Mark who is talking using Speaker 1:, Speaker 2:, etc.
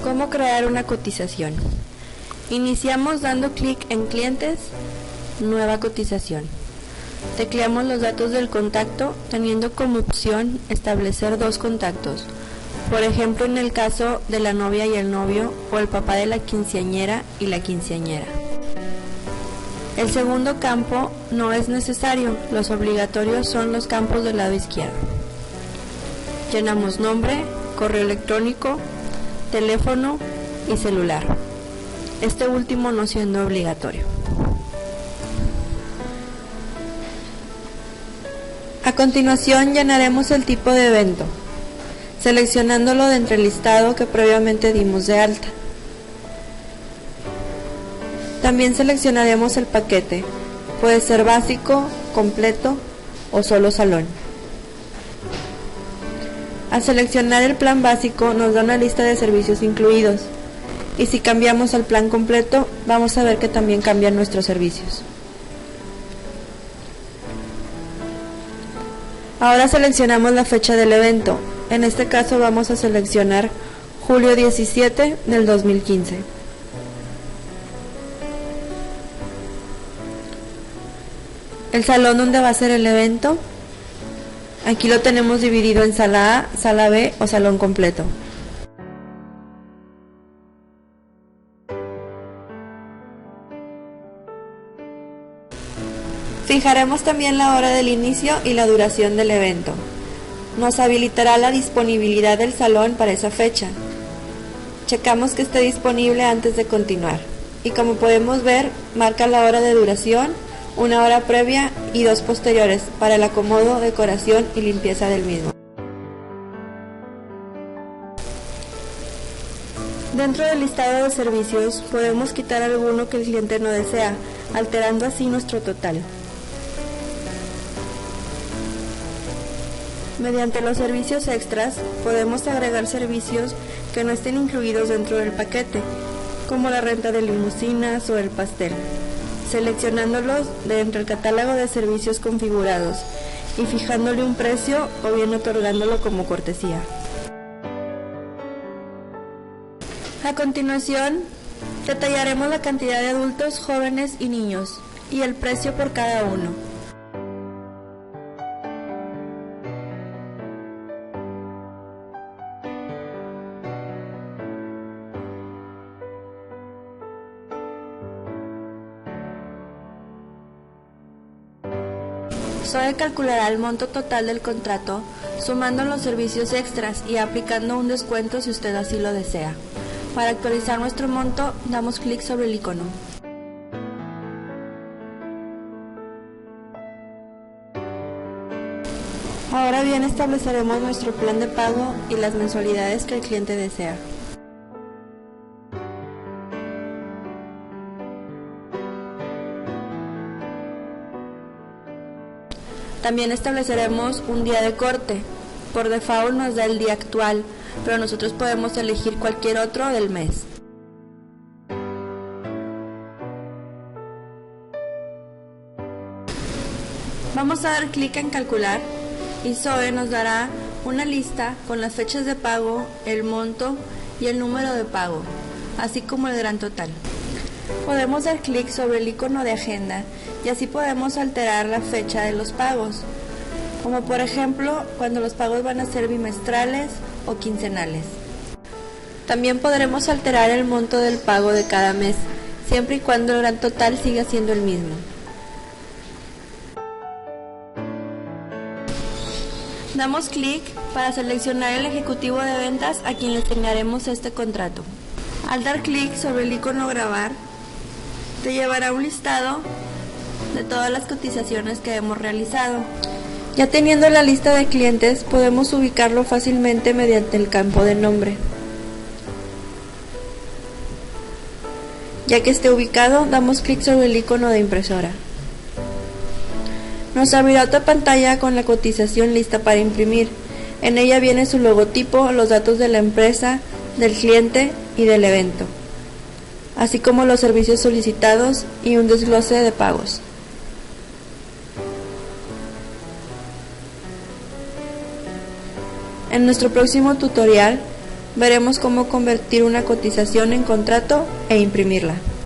Speaker 1: ¿Cómo crear una cotización? Iniciamos dando clic en Clientes, Nueva cotización. Tecleamos los datos del contacto teniendo como opción establecer dos contactos. Por ejemplo, en el caso de la novia y el novio, o el papá de la quinceañera y la quinceañera. El segundo campo no es necesario, los obligatorios son los campos del lado izquierdo. Llenamos nombre, correo electrónico, teléfono y celular. Este último no siendo obligatorio. A continuación llenaremos el tipo de evento, seleccionándolo de entre el listado que previamente dimos de alta. También seleccionaremos el paquete, puede ser básico, completo o solo salón. Al seleccionar el plan básico nos da una lista de servicios incluidos, y si cambiamos al plan completo vamos a ver que también cambian nuestros servicios. Ahora seleccionamos la fecha del evento, en este caso vamos a seleccionar julio 17 del 2015. El salón donde va a ser el evento, aquí lo tenemos dividido en sala A, sala B o salón completo. Fijaremos también la hora del inicio y la duración del evento. Nos habilitará la disponibilidad del salón para esa fecha. Checamos que esté disponible antes de continuar. Y como podemos ver, marca la hora de duración, una hora previa y dos posteriores para el acomodo, decoración y limpieza del mismo. Dentro del listado de servicios podemos quitar alguno que el cliente no desea, alterando así nuestro total. Mediante los servicios extras podemos agregar servicios que no estén incluidos dentro del paquete, como la renta de limusinas o el pastel, seleccionándolos de entre el catálogo de servicios configurados y fijándole un precio o bien otorgándolo como cortesía. A continuación, detallaremos la cantidad de adultos, jóvenes y niños y el precio por cada uno. Zoe calculará el monto total del contrato, sumando los servicios extras y aplicando un descuento si usted así lo desea. Para actualizar nuestro monto, damos clic sobre el icono. Ahora bien, estableceremos nuestro plan de pago y las mensualidades que el cliente desea. También estableceremos un día de corte. Por default nos da el día actual, pero nosotros podemos elegir cualquier otro del mes. Vamos a dar clic en calcular y Zoe nos dará una lista con las fechas de pago, el monto y el número de pago, así como el gran total. Podemos dar clic sobre el icono de agenda y así podemos alterar la fecha de los pagos, como por ejemplo cuando los pagos van a ser bimestrales o quincenales. También podremos alterar el monto del pago de cada mes, siempre y cuando el gran total siga siendo el mismo. Damos clic para seleccionar el ejecutivo de ventas a quien le asignaremos este contrato. Al dar clic sobre el icono grabar, te llevará a un listado de todas las cotizaciones que hemos realizado. Ya teniendo la lista de clientes, podemos ubicarlo fácilmente mediante el campo de nombre. Ya que esté ubicado, damos clic sobre el icono de impresora. Nos abrirá otra pantalla con la cotización lista para imprimir. En ella viene su logotipo, los datos de la empresa, del cliente y del evento, así como los servicios solicitados y un desglose de pagos. En nuestro próximo tutorial veremos cómo convertir una cotización en contrato e imprimirla.